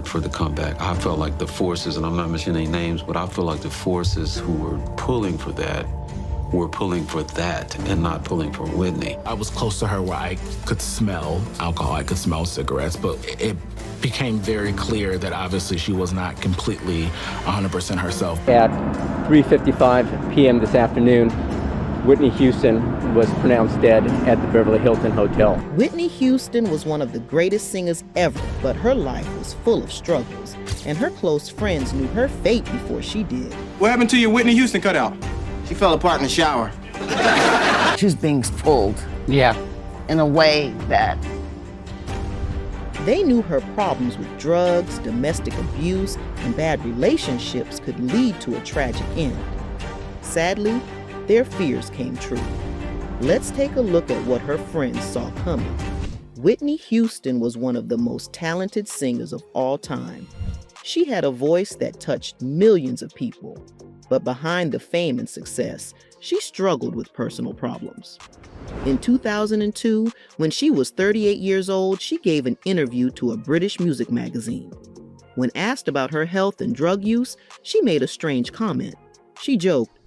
hard for the comeback. I felt like the forces, and I'm not mentioning any names, but I feel like the forces who were pulling for that were pulling for that and not pulling for Whitney. I was close to her where I could smell alcohol, I could smell cigarettes, but it became very clear that obviously she was not completely 100% herself. At 3:55 p.m. this afternoon, Whitney Houston was pronounced dead at the Beverly Hilton Hotel. Whitney Houston was one of the greatest singers ever, but her life was full of struggles, and her close friends knew her fate before she did. What happened to your Whitney Houston cutout? She fell apart in the shower. She was being pulled. Yeah. In a way that They knew her problems with drugs, domestic abuse, and bad relationships could lead to a tragic end. Sadly, their fears came true. Let's take a look at what her friends saw coming. Whitney Houston was one of the most talented singers of all time. She had a voice that touched millions of people. But behind the fame and success, she struggled with personal problems. In 2002, when she was 38 years old, she gave an interview to a British music magazine. When asked about her health and drug use, she made a strange comment. She joked,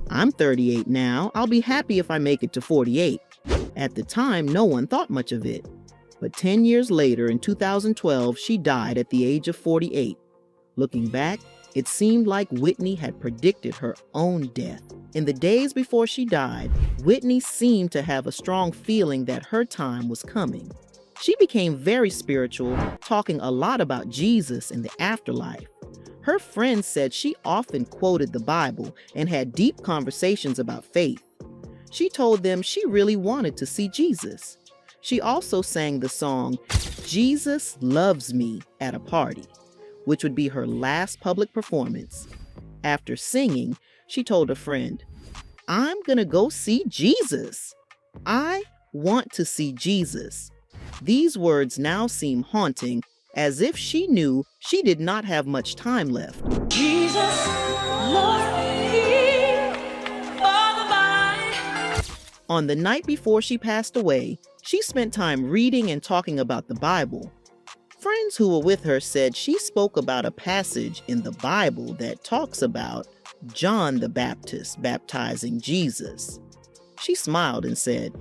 "I'm 38 now, I'll be happy if I make it to 48. At the time, no one thought much of it. But 10 years later, in 2012, she died at the age of 48. Looking back, it seemed like Whitney had predicted her own death. In the days before she died, Whitney seemed to have a strong feeling that her time was coming. She became very spiritual, talking a lot about Jesus and the afterlife. Her friends said she often quoted the Bible and had deep conversations about faith. She told them she really wanted to see Jesus. She also sang the song, "Jesus Loves Me," at a party, which would be her last public performance. After singing, she told a friend, "I'm gonna go see Jesus. I want to see Jesus." These words now seem haunting, as if she knew she did not have much time left. Jesus, Lord, heal all mine. On the night before she passed away, she spent time reading and talking about the Bible. Friends who were with her said she spoke about a passage in the Bible that talks about John the Baptist baptizing Jesus. She smiled and said,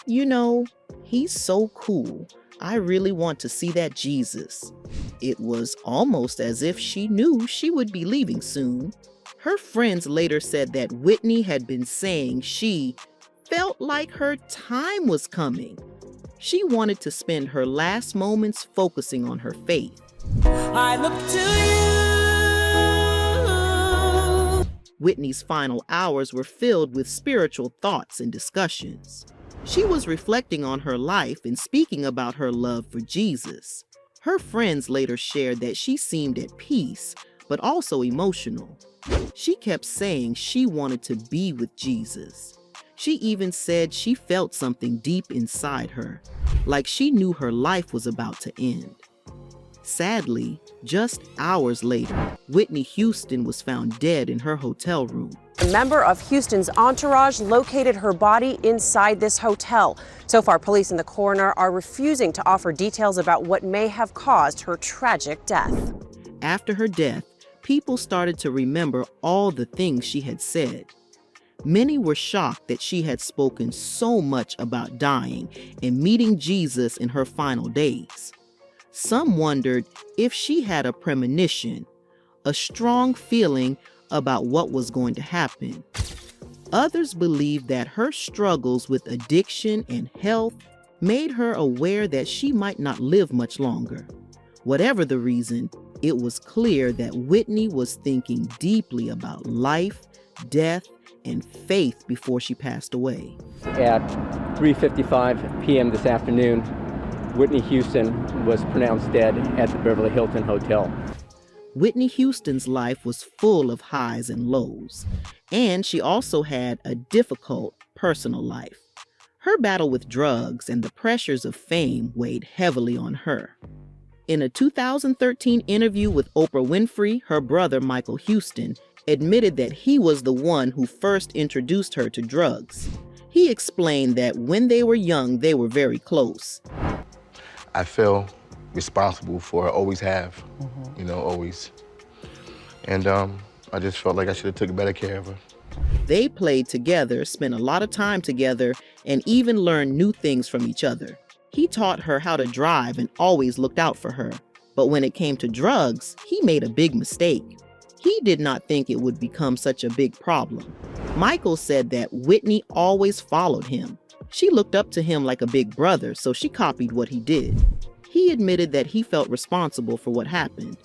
"You know, he's so cool. I really want to see that Jesus." It was almost as if she knew she would be leaving soon. Her friends later said that Whitney had been saying she felt like her time was coming. She wanted to spend her last moments focusing on her faith. I look to you. Whitney's final hours were filled with spiritual thoughts and discussions. She was reflecting on her life and speaking about her love for Jesus. Her friends later shared that she seemed at peace, but also emotional. She kept saying she wanted to be with Jesus. She even said she felt something deep inside her, like she knew her life was about to end. Sadly, just hours later, Whitney Houston was found dead in her hotel room. A member of Houston's entourage located her body inside this hotel. So far, police and the coroner are refusing to offer details about what may have caused her tragic death. After her death, people started to remember all the things she had said. Many were shocked that she had spoken so much about dying and meeting Jesus in her final days. Some wondered if she had a premonition, a strong feeling about what was going to happen. Others believed that her struggles with addiction and health made her aware that she might not live much longer. Whatever the reason, it was clear that Whitney was thinking deeply about life, death, and faith before she passed away. At 3:55 p.m. this afternoon, Whitney Houston was pronounced dead at the Beverly Hilton Hotel. Whitney Houston's life was full of highs and lows, and she also had a difficult personal life. Her battle with drugs and the pressures of fame weighed heavily on her. In a 2013 interview with Oprah Winfrey, her brother Michael Houston admitted that he was the one who first introduced her to drugs. He explained that when they were young, they were very close. I feel responsible for her, always have, you know, always. And I just felt like I should have took better care of her. They played together, spent a lot of time together, and even learned new things from each other. He taught her how to drive and always looked out for her. But when it came to drugs, he made a big mistake. He did not think it would become such a big problem. Michael said that Whitney always followed him. She looked up to him like a big brother, so she copied what he did. He admitted that he felt responsible for what happened.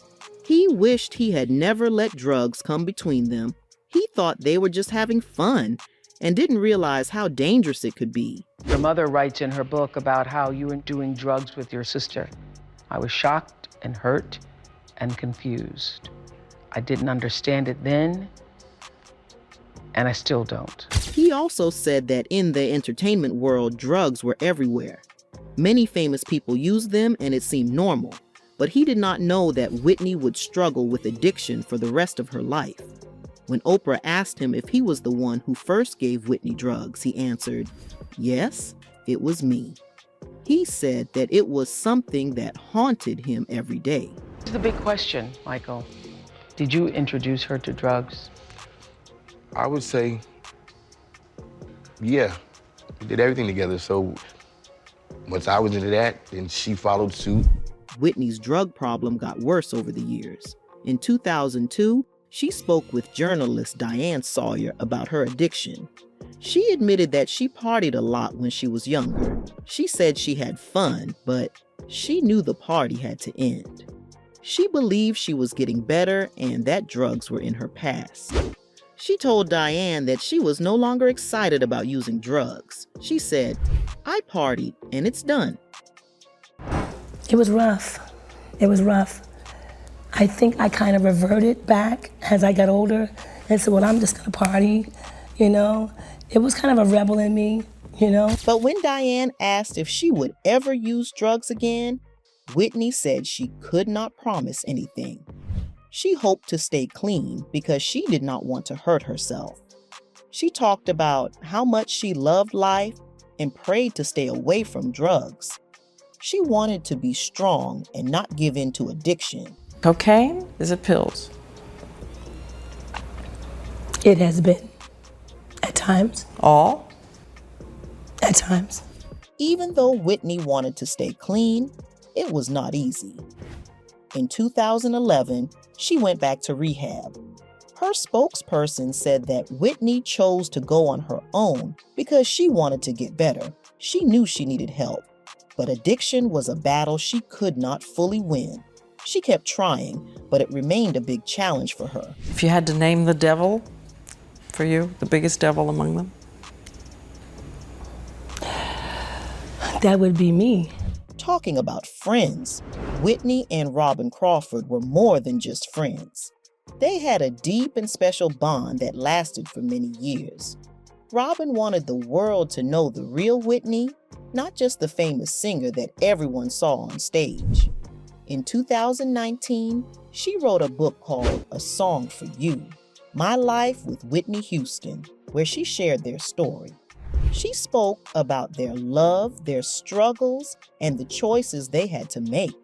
He wished he had never let drugs come between them. He thought they were just having fun and didn't realize how dangerous it could be. Your mother writes in her book about how you were doing drugs with your sister. I was shocked and hurt and confused. I didn't understand it then, and I still don't. He also said that in the entertainment world, drugs were everywhere. Many famous people used them and it seemed normal, but he did not know that Whitney would struggle with addiction for the rest of her life. When Oprah asked him if he was the one who first gave Whitney drugs, he answered, "Yes, it was me." He said that it was something that haunted him every day. This is the big question, Michael. Did you introduce her to drugs? I would say, yeah, we did everything together. So once I was into that, then she followed suit. Whitney's drug problem got worse over the years. In 2002, she spoke with journalist Diane Sawyer about her addiction. She admitted that she partied a lot when she was younger. She said she had fun, but she knew the party had to end. She believed she was getting better and that drugs were in her past. She told Diane that she was no longer excited about using drugs. She said, "I partied and it's done." It was rough. It was rough. I think I kind of reverted back as I got older and said, well, I'm just gonna party, you know? It was kind of a rebel in me, you know? But when Diane asked if she would ever use drugs again, Whitney said she could not promise anything. She hoped to stay clean because she did not want to hurt herself. She talked about how much she loved life and prayed to stay away from drugs. She wanted to be strong and not give in to addiction. Cocaine? Is it pills? It has been. At times. All? At times. Even though Whitney wanted to stay clean, it was not easy. In 2011, she went back to rehab. Her spokesperson said that Whitney chose to go on her own because she wanted to get better. She knew she needed help, but addiction was a battle she could not fully win. She kept trying, but it remained a big challenge for her. If you had to name the devil for you, the biggest devil among them? That would be me. Talking about friends, Whitney and Robyn Crawford were more than just friends. They had a deep and special bond that lasted for many years. Robyn wanted the world to know the real Whitney, not just the famous singer that everyone saw on stage. In 2019, she wrote a book called A Song for You, My Life with Whitney Houston, where she shared their story. She spoke about their love, their struggles, and the choices they had to make.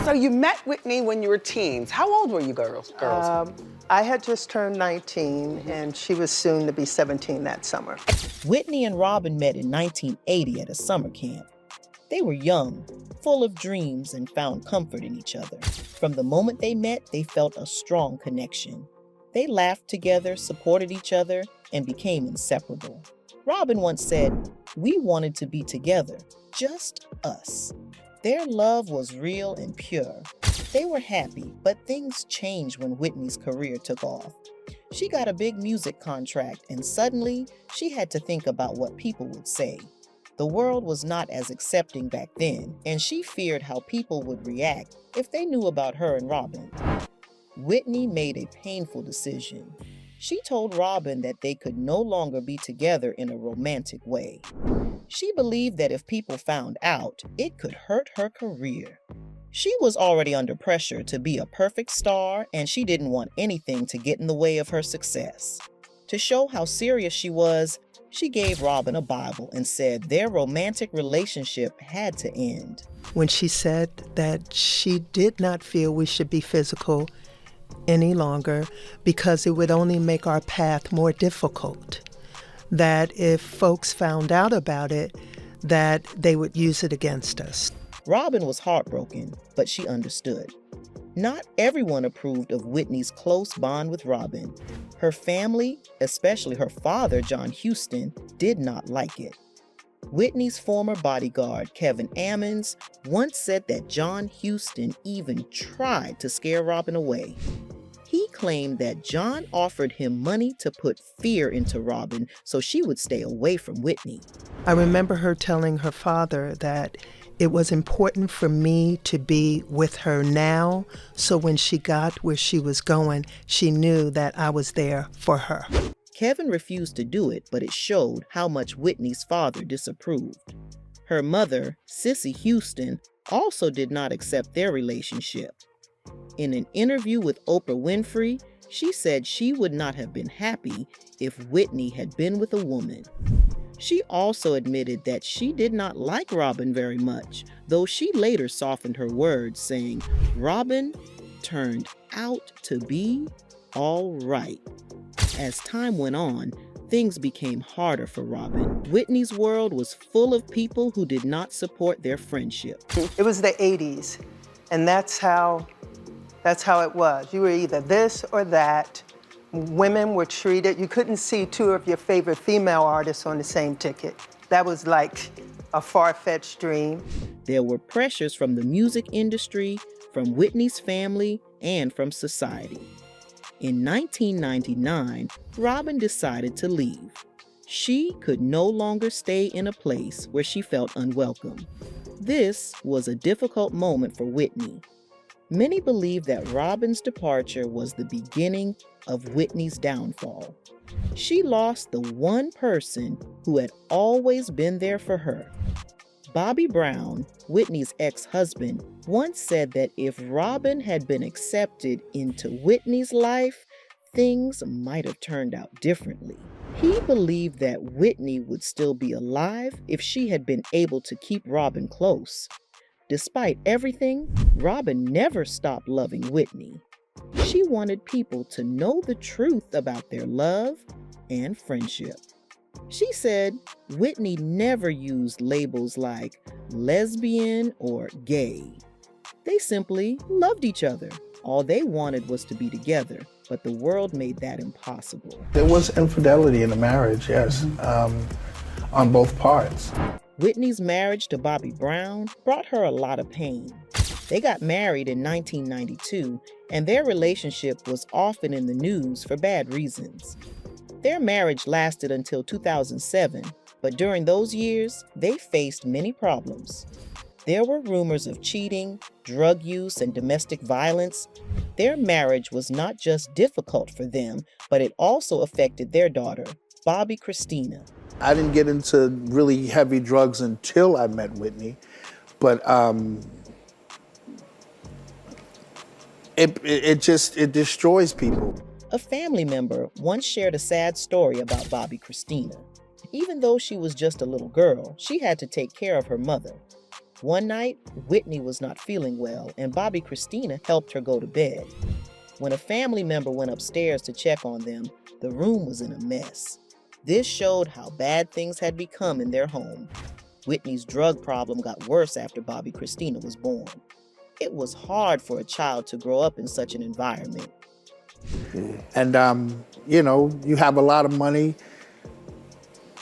So you met Whitney when you were teens. How old were you girls? I had just turned 19, and she was soon to be 17 that summer. Whitney and Robyn met in 1980 at a summer camp. They were young, full of dreams, and found comfort in each other. From the moment they met, they felt a strong connection. They laughed together, supported each other, and became inseparable. Robyn once said, "We wanted to be together, just us." Their love was real and pure. They were happy, but things changed when Whitney's career took off. She got a big music contract, and suddenly she had to think about what people would say. The world was not as accepting back then, and she feared how people would react if they knew about her and Robyn. Whitney made a painful decision. She told Robyn that they could no longer be together in a romantic way. She believed that if people found out, it could hurt her career. She was already under pressure to be a perfect star, and she didn't want anything to get in the way of her success. To show how serious she was, she gave Robyn a Bible and said their romantic relationship had to end. When she said that she did not feel we should be physical any longer because it would only make our path more difficult. That if folks found out about it, that they would use it against us. Robyn was heartbroken, but she understood. Not everyone approved of Whitney's close bond with Robyn. Her family, especially her father, John Houston, did not like it. Whitney's former bodyguard, Kevin Ammons, once said that John Houston even tried to scare Robyn away. He claimed that John offered him money to put fear into Robyn so she would stay away from Whitney. I remember her telling her father that it was important for me to be with her now, so when she got where she was going, she knew that I was there for her. Kevin refused to do it, but it showed how much Whitney's father disapproved. Her mother, Sissy Houston, also did not accept their relationship. In an interview with Oprah Winfrey, she said she would not have been happy if Whitney had been with a woman. She also admitted that she did not like Robyn very much, though she later softened her words, saying, "Robyn turned out to be all right." As time went on, things became harder for Robyn. Whitney's world was full of people who did not support their friendship. It was the 80s, and that's how it was. You were either this or that. Women were treated, you couldn't see two of your favorite female artists on the same ticket. That was like a far-fetched dream. There were pressures from the music industry, from Whitney's family, and from society. In 1999, Robyn decided to leave. She could no longer stay in a place where she felt unwelcome. This was a difficult moment for Whitney. Many believe that Robyn's departure was the beginning of Whitney's downfall. She lost the one person who had always been there for her. Bobby Brown, Whitney's ex-husband, once said that if Robyn had been accepted into Whitney's life, things might have turned out differently. He believed that Whitney would still be alive if she had been able to keep Robyn close. Despite everything, Robyn never stopped loving Whitney. She wanted people to know the truth about their love and friendship. She said Whitney never used labels like lesbian or gay. They simply loved each other. All they wanted was to be together, but the world made that impossible. There was infidelity in the marriage, yes, on both parts. Whitney's marriage to Bobby Brown brought her a lot of pain. They got married in 1992, and their relationship was often in the news for bad reasons. Their marriage lasted until 2007, but during those years, they faced many problems. There were rumors of cheating, drug use, and domestic violence. Their marriage was not just difficult for them, but it also affected their daughter, Bobby Christina. I didn't get into really heavy drugs until I met Whitney, but it destroys people. A family member once shared a sad story about Bobby Christina. Even though she was just a little girl, she had to take care of her mother. One night, Whitney was not feeling well, and Bobby Christina helped her go to bed. When a family member went upstairs to check on them, the room was in a mess. This showed how bad things had become in their home. Whitney's drug problem got worse after Bobby Christina was born. It was hard for a child to grow up in such an environment. And, you have a lot of money.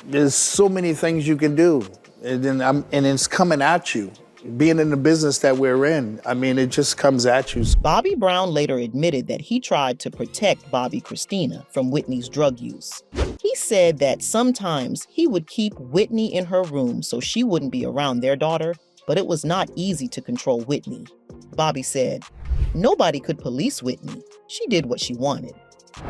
There's so many things you can do. And it's coming at you. Being in the business that we're in, it just comes at you. Bobby Brown later admitted that he tried to protect Bobby Christina from Whitney's drug use. He said that sometimes he would keep Whitney in her room so she wouldn't be around their daughter, but it was not easy to control Whitney. Bobby said, "Nobody could police Whitney. She did what she wanted.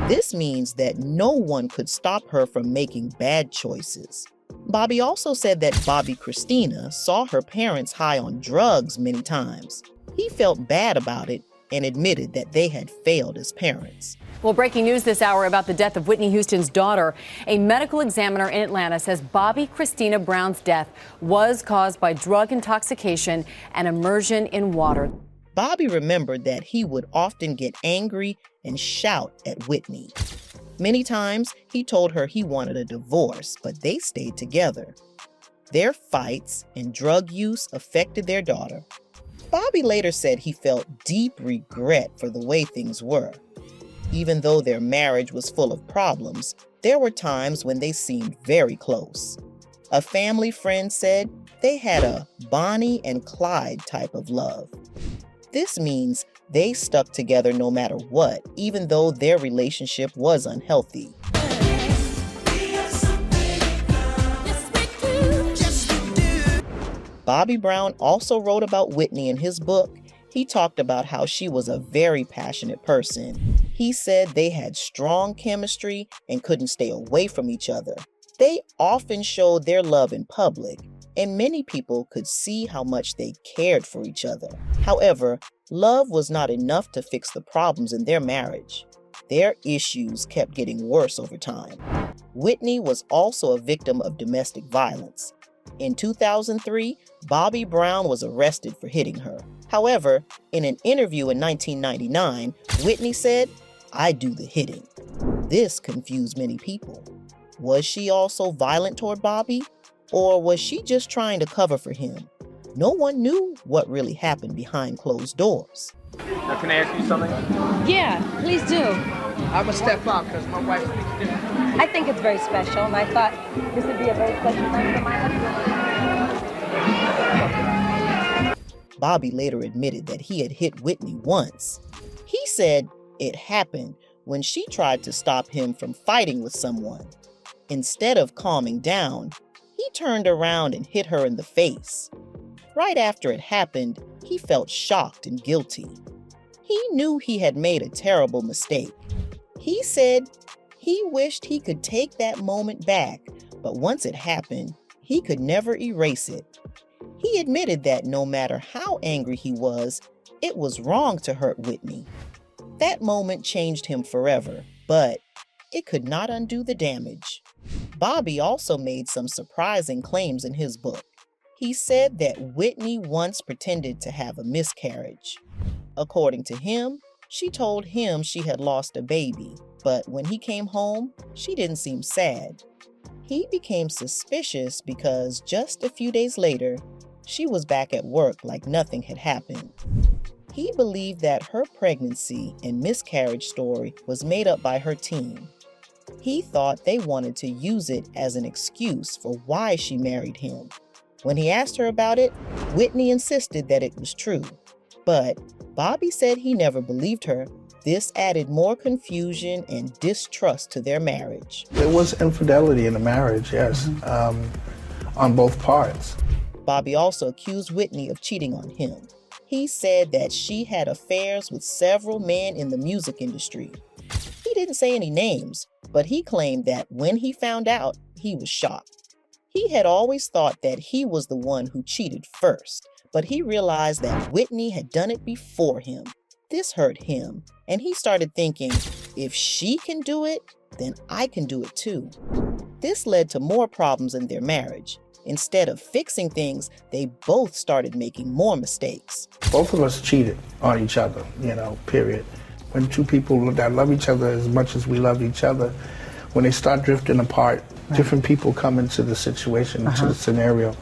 This means that no one could stop her from making bad choices." Bobby also said that Bobby Christina saw her parents high on drugs many times. He felt bad about it and admitted that they had failed as parents. Well, breaking news this hour about the death of Whitney Houston's daughter. A medical examiner in Atlanta says Bobby Christina Brown's death was caused by drug intoxication and immersion in water. Bobby remembered that he would often get angry and shout at Whitney. Many times, he told her he wanted a divorce, but they stayed together. Their fights and drug use affected their daughter. Bobby later said he felt deep regret for the way things were. Even though their marriage was full of problems, there were times when they seemed very close. A family friend said they had a Bonnie and Clyde type of love. This means they stuck together no matter what, even though their relationship was unhealthy. Bobby Brown also wrote about Whitney in his book. He talked about how she was a very passionate person. He said they had strong chemistry and couldn't stay away from each other. They often showed their love in public, and many people could see how much they cared for each other. However, love was not enough to fix the problems in their marriage. Their issues kept getting worse over time. Whitney was also a victim of domestic violence. In 2003, Bobby Brown was arrested for hitting her. However, in an interview in 1999, Whitney said, "I do the hitting." This confused many people. Was she also violent toward Bobby? Or was she just trying to cover for him? No one knew what really happened behind closed doors. Now, can I ask you something? Yeah, please do. I'm gonna step out because my wife speaks different. I think it's very special, and I thought this would be a very special night for my husband. Bobby later admitted that he had hit Whitney once. He said it happened when she tried to stop him from fighting with someone. Instead of calming down, he turned around and hit her in the face. Right after it happened, he felt shocked and guilty. He knew he had made a terrible mistake. He said he wished he could take that moment back, but once it happened, he could never erase it. He admitted that no matter how angry he was, it was wrong to hurt Whitney. That moment changed him forever, but it could not undo the damage. Bobby also made some surprising claims in his book. He said that Whitney once pretended to have a miscarriage. According to him, she told him she had lost a baby, but when he came home, she didn't seem sad. He became suspicious because just a few days later, she was back at work like nothing had happened. He believed that her pregnancy and miscarriage story was made up by her team. He thought they wanted to use it as an excuse for why she married him. When he asked her about it, Whitney insisted that it was true. But Bobby said he never believed her. This added more confusion and distrust to their marriage. There was infidelity in the marriage, yes, on both parts. Bobby also accused Whitney of cheating on him. He said that she had affairs with several men in the music industry. He didn't say any names, but he claimed that when he found out, he was shocked. He had always thought that he was the one who cheated first, but he realized that Whitney had done it before him. This hurt him, and he started thinking, if she can do it, then I can do it too. This led to more problems in their marriage. Instead of fixing things, they both started making more mistakes. Both of us cheated on each other, period. When two people that love each other as much as we love each other, when they start drifting apart, different people come into the situation, into the scenario,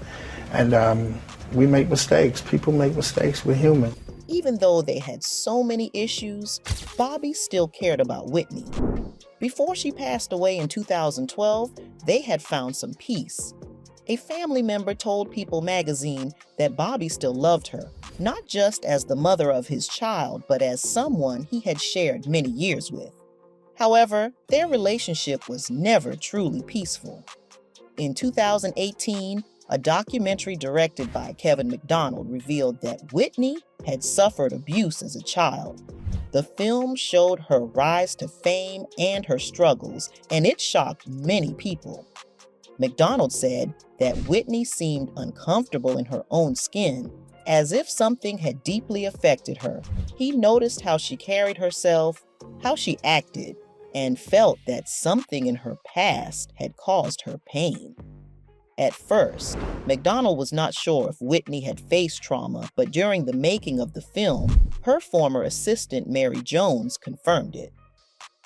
and we make mistakes. People make mistakes. We're human. Even though they had so many issues, Bobby still cared about Whitney. Before she passed away in 2012, they had found some peace. A family member told People magazine that Bobby still loved her, not just as the mother of his child, but as someone he had shared many years with. However, their relationship was never truly peaceful. In 2018, a documentary directed by Kevin McDonald revealed that Whitney had suffered abuse as a child. The film showed her rise to fame and her struggles, and it shocked many people. McDonald said that Whitney seemed uncomfortable in her own skin, as if something had deeply affected her. He noticed how she carried herself, how she acted, and felt that something in her past had caused her pain. At first, McDonald was not sure if Whitney had faced trauma, but during the making of the film, her former assistant Mary Jones confirmed it.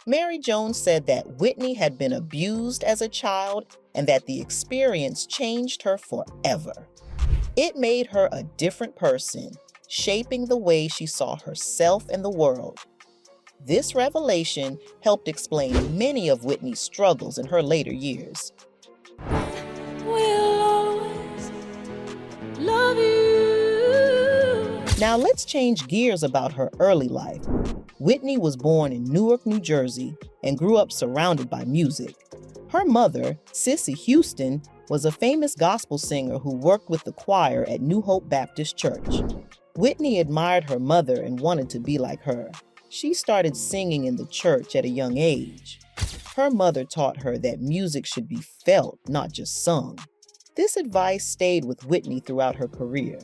Mary Jones said that Whitney had been abused as a child and that the experience changed her forever. It made her a different person, shaping the way she saw herself and the world. This revelation helped explain many of Whitney's struggles in her later years. We'll always love you. Now let's change gears about her early life. Whitney was born in Newark, New Jersey, and grew up surrounded by music. Her mother, Whitney Houston, was a famous gospel singer who worked with the choir at New Hope Baptist Church. Whitney admired her mother and wanted to be like her. She started singing in the church at a young age. Her mother taught her that music should be felt, not just sung. This advice stayed with Whitney throughout her career.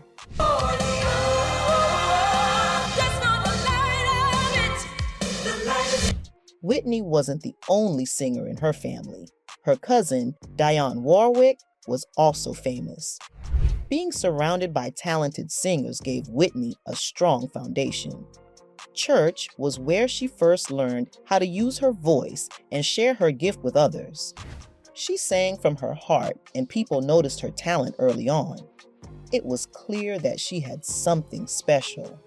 Whitney wasn't the only singer in her family. Her cousin, Dionne Warwick, was also famous. Being surrounded by talented singers gave Whitney a strong foundation. Church was where she first learned how to use her voice and share her gift with others. She sang from her heart, and people noticed her talent early on. It was clear that she had something special.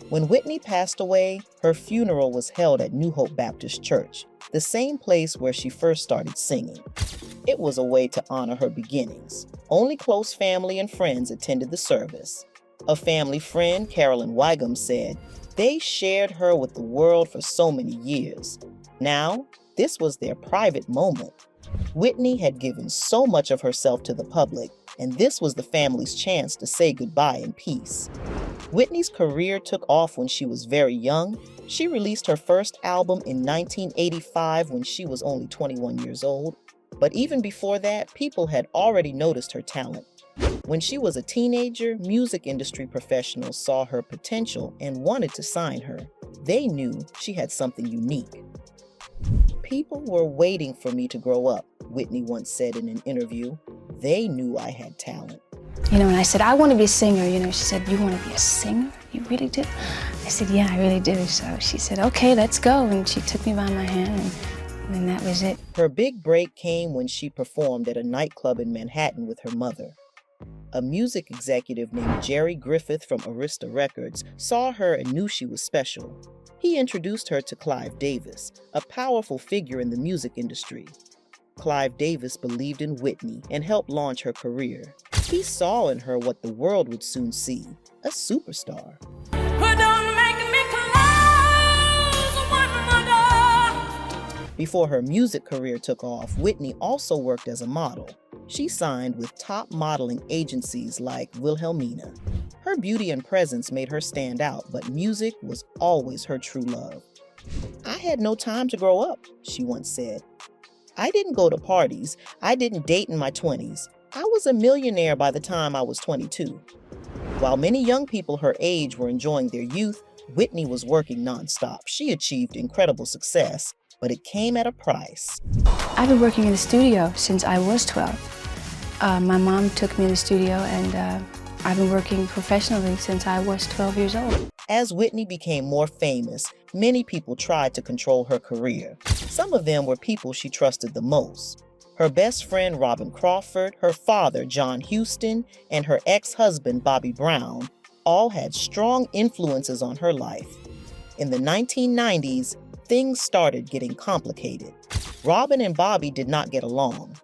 When Whitney passed away, her funeral was held at New Hope Baptist Church, the same place where she first started singing. It was a way to honor her beginnings. Only close family and friends attended the service. A family friend, Carolyn Wygum, said, "They shared her with the world for so many years. Now, this was their private moment." Whitney had given so much of herself to the public, and this was the family's chance to say goodbye in peace. Whitney's career took off when she was very young. She released her first album in 1985 when she was only 21 years old. But even before that, people had already noticed her talent. When she was a teenager, music industry professionals saw her potential and wanted to sign her. They knew she had something unique. "People were waiting for me to grow up," Whitney once said in an interview. "They knew I had talent." And I said, I want to be a singer. She said, "You want to be a singer? You really do?" I said, "Yeah, I really do." So she said, "Okay, let's go." And she took me by my hand, and then that was it. Her big break came when she performed at a nightclub in Manhattan with her mother. A music executive named Jerry Griffith from Arista Records saw her and knew she was special. He introduced her to Clive Davis, a powerful figure in the music industry. Clive Davis believed in Whitney and helped launch her career. He saw in her what the world would soon see, a superstar. Before her music career took off, Whitney also worked as a model. She signed with top modeling agencies like Wilhelmina. Her beauty and presence made her stand out, but music was always her true love. "I had no time to grow up," she once said. "I didn't go to parties. I didn't date in my 20s. I was a millionaire by the time I was 22. While many young people her age were enjoying their youth, Whitney was working nonstop. She achieved incredible success, but it came at a price. I've been working in the studio since I was 12. My mom took me in the studio, and I've been working professionally since I was 12 years old. As Whitney became more famous, many people tried to control her career. Some of them were people she trusted the most. Her best friend, Robyn Crawford, her father, John Houston, and her ex-husband, Bobby Brown, all had strong influences on her life. In the 1990s, things started getting complicated. Robyn and Bobby did not get along.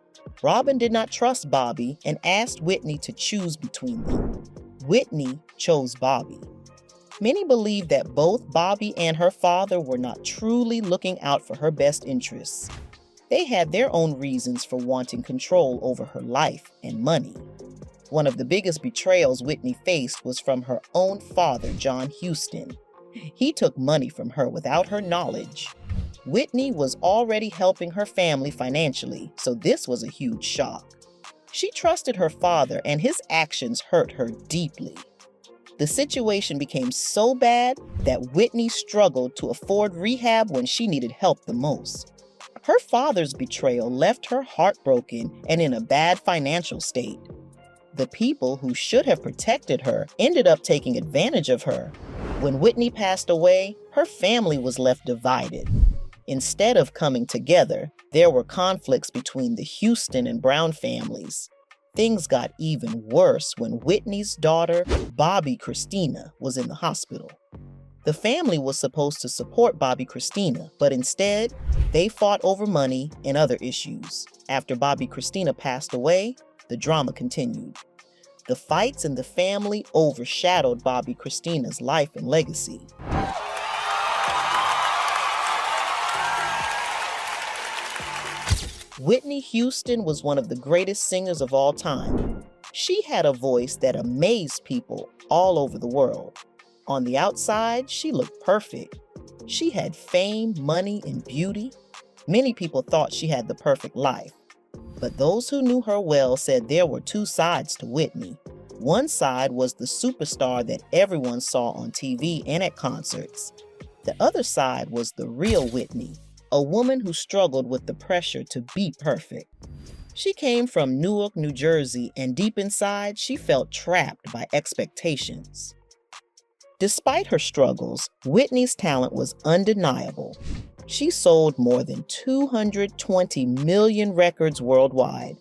Robyn did not trust Bobby and asked Whitney to choose between them. Whitney chose Bobby. Many believe that both Bobby and her father were not truly looking out for her best interests. They had their own reasons for wanting control over her life and money. One of the biggest betrayals Whitney faced was from her own father, John Houston. He took money from her without her knowledge. Whitney was already helping her family financially, so this was a huge shock. She trusted her father, and his actions hurt her deeply. The situation became so bad that Whitney struggled to afford rehab when she needed help the most. Her father's betrayal left her heartbroken and in a bad financial state. The people who should have protected her ended up taking advantage of her. When Whitney passed away, her family was left divided. Instead of coming together, there were conflicts between the Houston and Brown families. Things got even worse when Whitney's daughter, Bobby Christina, was in the hospital. The family was supposed to support Bobby Christina, but instead, they fought over money and other issues. After Bobby Christina passed away, the drama continued. The fights in the family overshadowed Bobby Christina's life and legacy. Whitney Houston was one of the greatest singers of all time. She had a voice that amazed people all over the world. On the outside, she looked perfect. She had fame, money, and beauty. Many people thought she had the perfect life. But those who knew her well said there were two sides to Whitney. One side was the superstar that everyone saw on TV and at concerts. The other side was the real Whitney, a woman who struggled with the pressure to be perfect. She came from Newark, New Jersey, and deep inside, she felt trapped by expectations. Despite her struggles, Whitney's talent was undeniable. She sold more than 220 million records worldwide.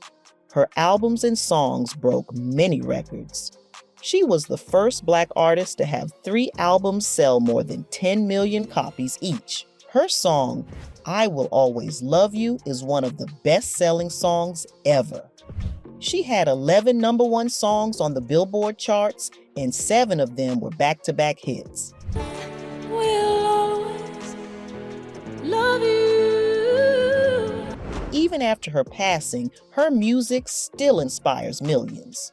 Her albums and songs broke many records. She was the first Black artist to have 3 albums sell more than 10 million copies each. Her song, I Will Always Love You, is one of the best-selling songs ever. She had 11 #1 songs on the Billboard charts, and 7 of them were back-to-back hits. We'll always love you. Even after her passing, her music still inspires millions.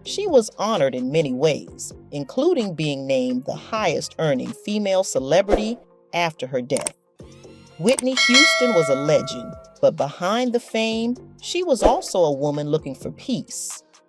She was honored in many ways, including being named the highest-earning female celebrity after her death. Whitney Houston was a legend, but behind the fame, she was also a woman looking for peace.